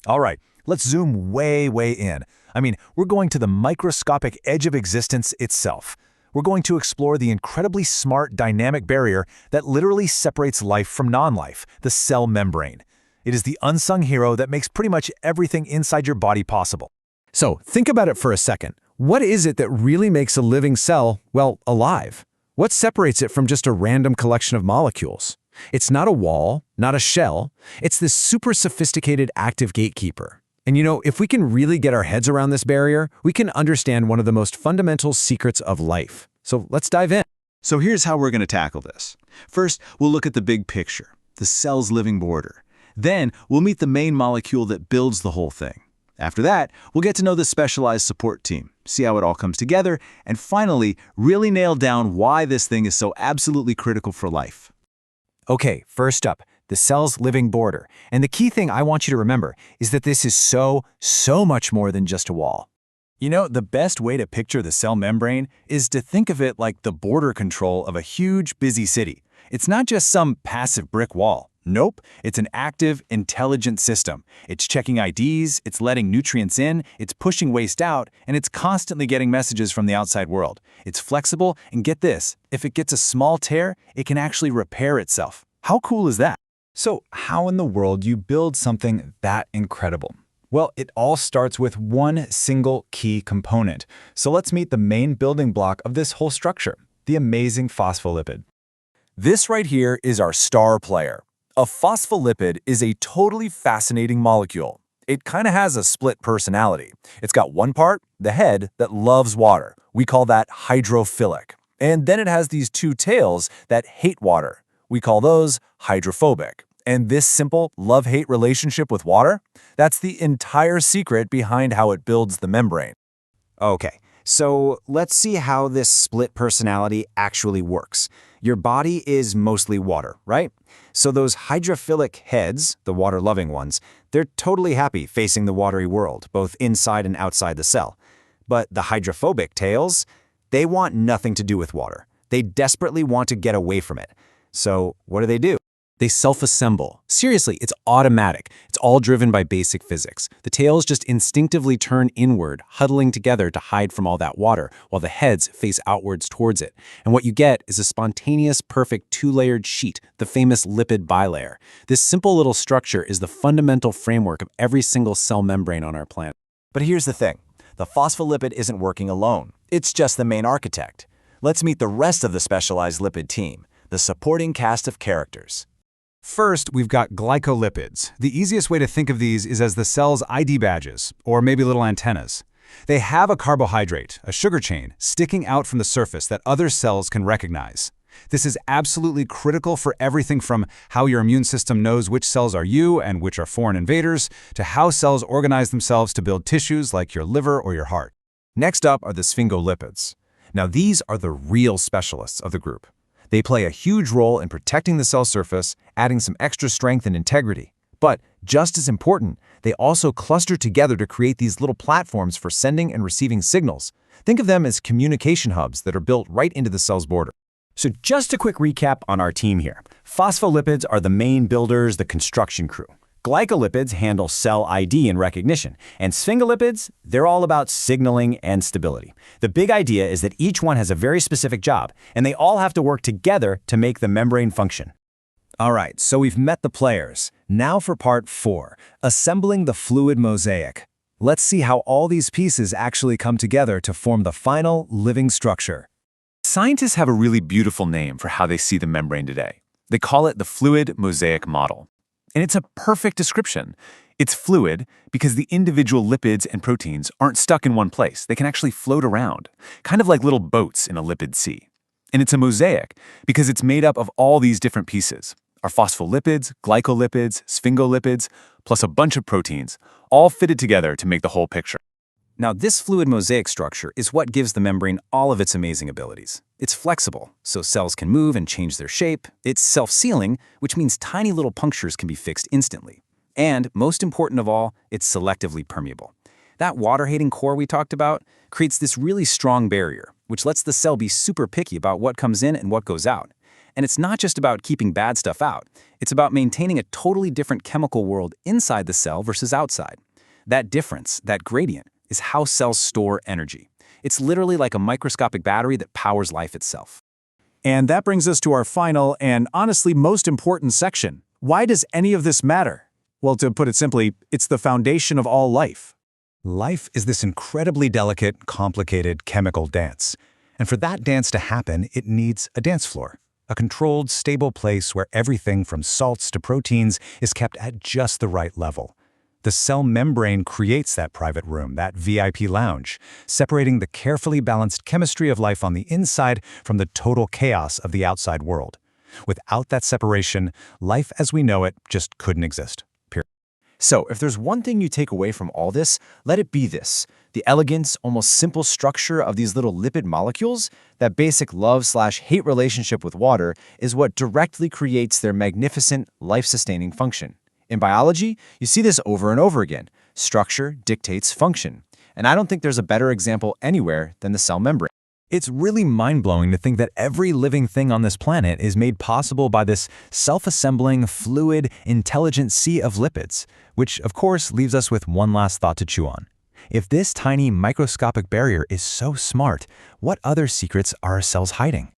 All right, let's zoom way in. We're going to the microscopic edge of existence itself. We're going to explore the incredibly smart dynamic barrier that literally separates life from non-life, the cell membrane. It is the unsung hero that makes pretty much everything inside your body possible. So think about it for a second. What is it that really makes a living cell, well, alive? What separates it from just a random collection of molecules? It's not a wall, not a shell. It's this super sophisticated active gatekeeper. And if we can really get our heads around this barrier, we can understand one of the most fundamental secrets of life. So let's dive in. So here's how we're going to tackle this. First, we'll look at the big picture, the cell's living border. Then, we'll meet the main molecule that builds the whole thing. After that, we'll get to know the specialized support team, see how it all comes together, and finally, really nail down why this thing is so absolutely critical for life. Okay, first up, the cell's living border. And the key thing I want you to remember is that this is so much more than just a wall. The best way to picture the cell membrane is to think of it like the border control of a huge, busy city. It's not just some passive brick wall. Nope, it's an active, intelligent system. It's checking IDs, it's letting nutrients in, it's pushing waste out, and it's constantly getting messages from the outside world. It's flexible, and get this, if it gets a small tear, it can actually repair itself. How cool is that? So how in the world do you build something that incredible? Well, it all starts with one single key component. So let's meet the main building block of this whole structure, the amazing phospholipid. This right here is our star player. A phospholipid is a totally fascinating molecule. It kind of has a split personality. It's got one part, the head, that loves water. We call that hydrophilic. And then it has these two tails that hate water. We call those hydrophobic. And this simple love-hate relationship with water, that's the entire secret behind how it builds the membrane. Okay, so let's see how this split personality actually works. Your body is mostly water, right? So those hydrophilic heads, the water-loving ones, they're totally happy facing the watery world, both inside and outside the cell. But the hydrophobic tails, they want nothing to do with water. They desperately want to get away from it. So what do? They self-assemble. Seriously, it's automatic. It's all driven by basic physics. The tails just instinctively turn inward, huddling together to hide from all that water, while the heads face outwards towards it. And what you get is a spontaneous, perfect two-layered sheet, the famous lipid bilayer. This simple little structure is the fundamental framework of every single cell membrane on our planet. But here's the thing. The phospholipid isn't working alone. It's just the main architect. Let's meet the rest of the specialized lipid team, the supporting cast of characters. First, we've got glycolipids. The easiest way to think of these is as the cell's ID badges, or maybe little antennas. They have a carbohydrate, a sugar chain, sticking out from the surface that other cells can recognize. This is absolutely critical for everything from how your immune system knows which cells are you and which are foreign invaders, to how cells organize themselves to build tissues like your liver or your heart. Next up are the sphingolipids. Now these are the real specialists of the group. They play a huge role in protecting the cell surface, adding some extra strength and integrity. But just as important, they also cluster together to create these little platforms for sending and receiving signals. Think of them as communication hubs that are built right into the cell's border. So just a quick recap on our team here. Phospholipids are the main builders, the construction crew. Glycolipids handle cell ID and recognition, and sphingolipids, they're all about signaling and stability. The big idea is that each one has a very specific job, and they all have to work together to make the membrane function. All right, so we've met the players. Now for part 4, assembling the fluid mosaic. Let's see how all these pieces actually come together to form the final living structure. Scientists have a really beautiful name for how they see the membrane today. They call it the fluid mosaic model. And it's a perfect description. It's fluid because the individual lipids and proteins aren't stuck in one place. They can actually float around, kind of like little boats in a lipid sea. And it's a mosaic because it's made up of all these different pieces. Our phospholipids, glycolipids, sphingolipids, plus a bunch of proteins, all fitted together to make the whole picture. Now, this fluid mosaic structure is what gives the membrane all of its amazing abilities. It's flexible, so cells can move and change their shape. It's self-sealing, which means tiny little punctures can be fixed instantly. And, most important of all, it's selectively permeable. That water-hating core we talked about creates this really strong barrier, which lets the cell be super picky about what comes in and what goes out. And it's not just about keeping bad stuff out. It's about maintaining a totally different chemical world inside the cell versus outside. That difference, that gradient, is how cells store energy. It's literally like a microscopic battery that powers life itself. And that brings us to our final and honestly most important section. Why does any of this matter? Well, to put it simply, it's the foundation of all life. Life is this incredibly delicate, complicated chemical dance. And for that dance to happen, it needs a dance floor. A controlled, stable place where everything from salts to proteins is kept at just the right level. The cell membrane creates that private room, that VIP lounge, separating the carefully balanced chemistry of life on the inside from the total chaos of the outside world. Without that separation, life as we know it just couldn't exist. So, if there's one thing you take away from all this, let it be this. The elegance, almost simple structure of these little lipid molecules, that basic love/hate relationship with water, is what directly creates their magnificent, life-sustaining function. In biology, you see this over and over again. Structure dictates function. And I don't think there's a better example anywhere than the cell membrane. It's really mind-blowing to think that every living thing on this planet is made possible by this self-assembling, fluid, intelligent sea of lipids, which, of course, leaves us with one last thought to chew on. If this tiny microscopic barrier is so smart, what other secrets are our cells hiding?